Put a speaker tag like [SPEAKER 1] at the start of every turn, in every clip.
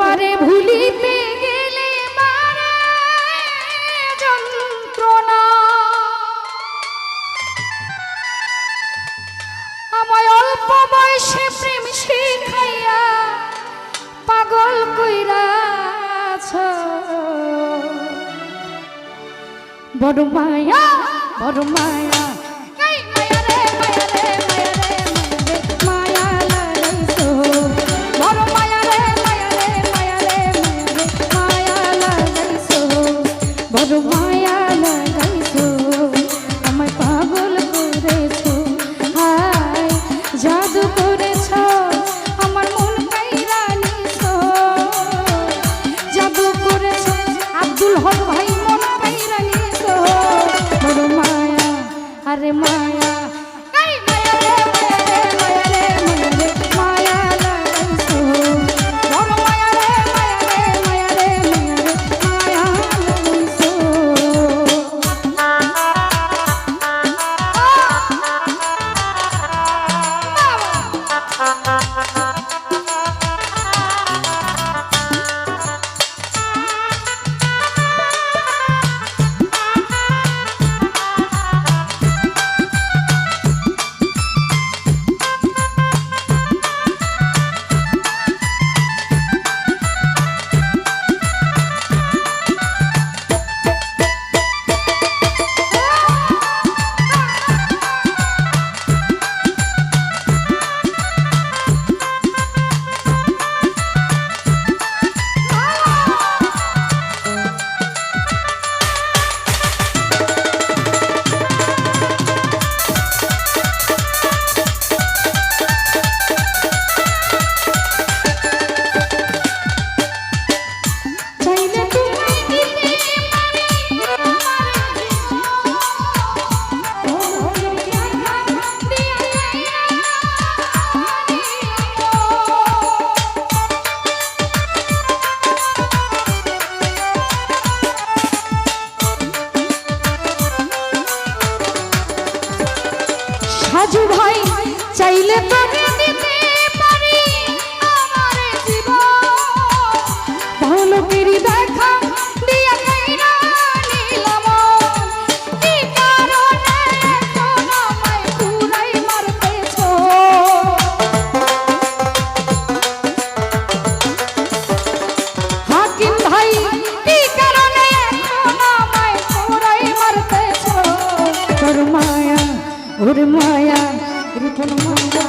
[SPEAKER 1] তোমারে ভুলিতে গেলে মারে যন্ত্রণা আমায় অল্প বয়সে প্রেম শিখাইয়া পাগল কইরাছ বড় মায়া বড় মায়া अरे माया माया रे माया रे माया रे माया लगसो मोर माया रे माया रे माया लगसो সাজু ভাই চাইলে তোকে দিতে পারি আমার জীবন ভালোকেরই দেখা দিয়া কাইরা নিলাম কি কারণে এখন আমায় পুরাই মারতেছো হাকিম ভাই কি কারণে এখন আমায় পুরাই মারতেছো তোর মায়া ওরে মায়া রিপন মায়া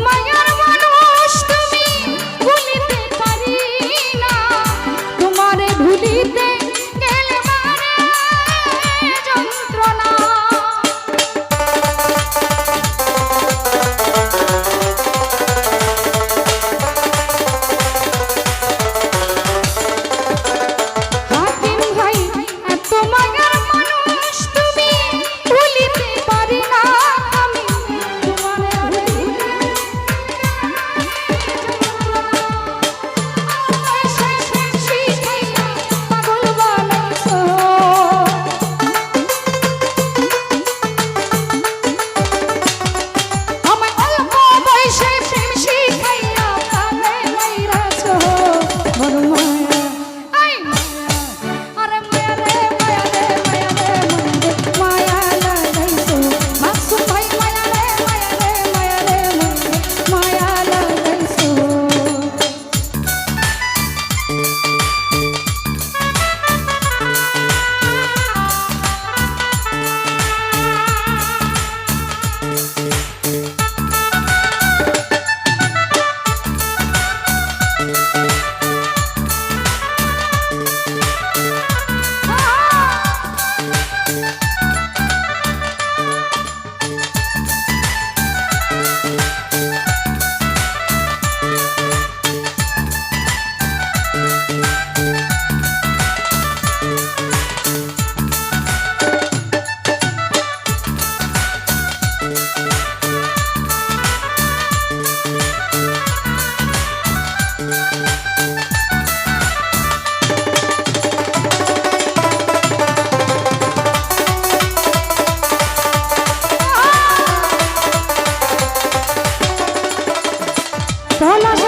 [SPEAKER 1] মায়ার মানুষ তুমি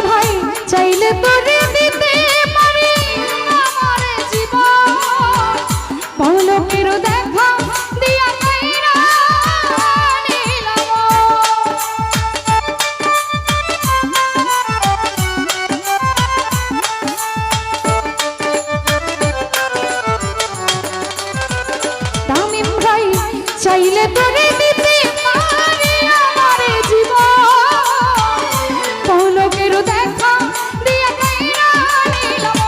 [SPEAKER 1] ভাই চাইলে তোরে দিতে পারি আমার জীবন পলকের দেখা দিয়া কাইরা নিলাম তামিম ভাই চাইলে তোরে দিতে পারি আমার জীবন পলকের দেখা দিয়া কাইরা নিলাম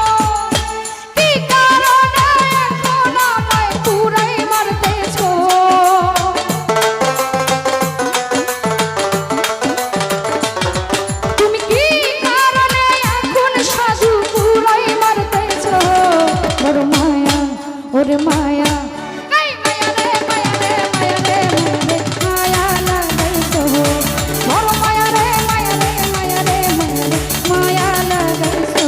[SPEAKER 1] কি কারণে এখন আমায় পুরাই মারতেছো তুমি কি কারণে এখন সাজু পুরাই মারতেছো ওরে মায়া ওরে মায়া এই মায়া রে মায়া রে মায়া রে মায়া লাগাইছো ওরে মায়া রে মায়া রে মায়া রে মায়া লাগাইছো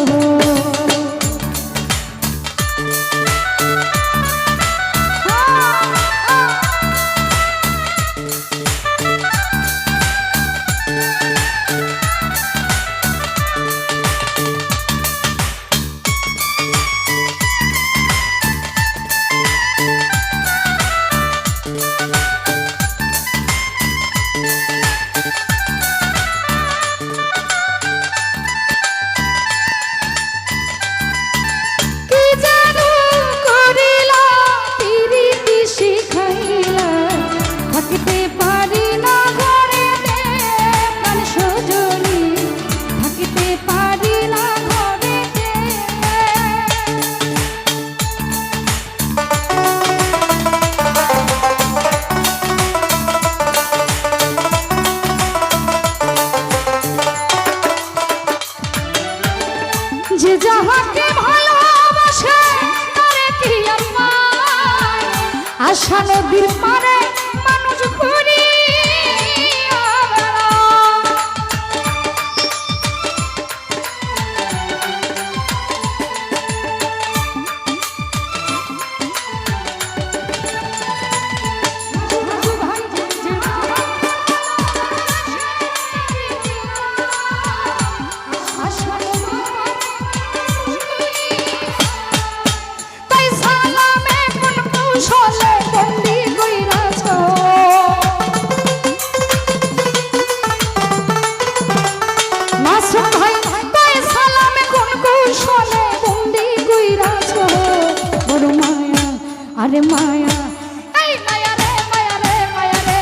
[SPEAKER 1] কি জাদু করিলা পিরিতি শিখাইলা থাকতে পারি না ঘরেতে প্রাণ সজনী থাকতে পারি না ঘরেতে যে যাহাকে ভালোবাসে তারে কি আর পায় আশা নদীর পারে মানুষ ঘুরিয়া বেড়ায় আশা নদীর তাই সালামে কোন কৌশলে বন্দি কইরাছ মাসুম ভাই তাই সালামে কোন কৌশলে বন্দি কইরাছ বড় মায়া আরে মায়া এই মায়া রে মায়া রে মায়া রে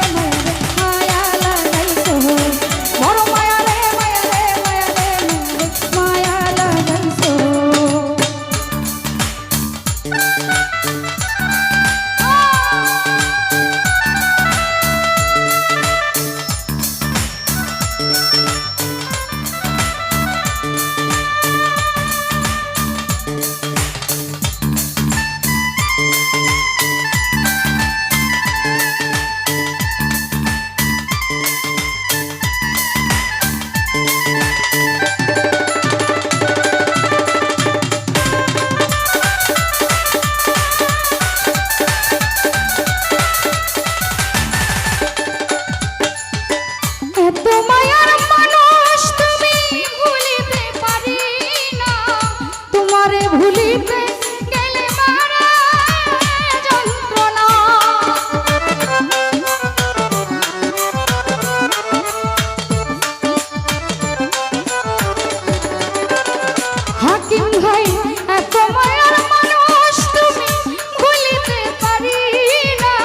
[SPEAKER 1] মায়া লাগাইছো বড় মায়া রে মায়া রে মায়া রে মায়া লাগাইছো এত মায়ার মানুষ তুমি ভুলিতে পারি না তোমারে ভুলিতে গেলে মারা যন্ত্রণা হাকিম ভাই এত মায়ার মানুষ তুমি ভুলিতে পারি না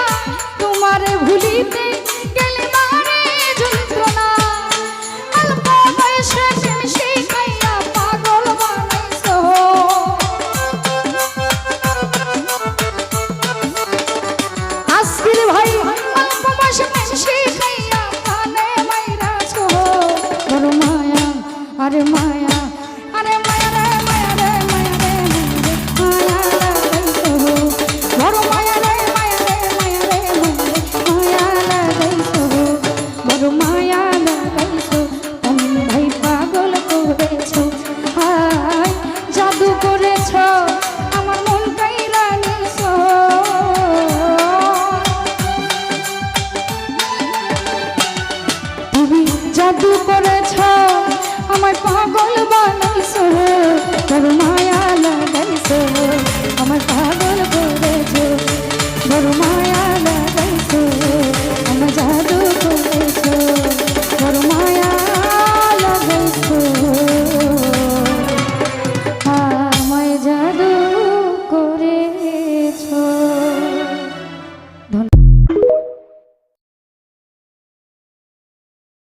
[SPEAKER 1] তোমারে ভুলিতে গেলে মারে যন্ত্রণা অল্প বয়সে প্রেম শিখাইয়া পাগল বানাইছো আসির ভাই অল্প বয়সে প্রেম শিখাইয়া প্রাণে মাইরাছো বড় মায়া আরে মায়া আরে মায়া রে মায়া রে মায়া রে মায়া লাগাইছো বড় মায়া রে মায়া রে মায়া রে মায়া লাগাইছো বড় মায়া লাগাইছো তুমি ভাই পাগল করেছো হায় জাদু করেছো আমার মন কাইরা নিছো তুমি জাদু করেছো আমায় পাগল বানাইছো বড় মায়া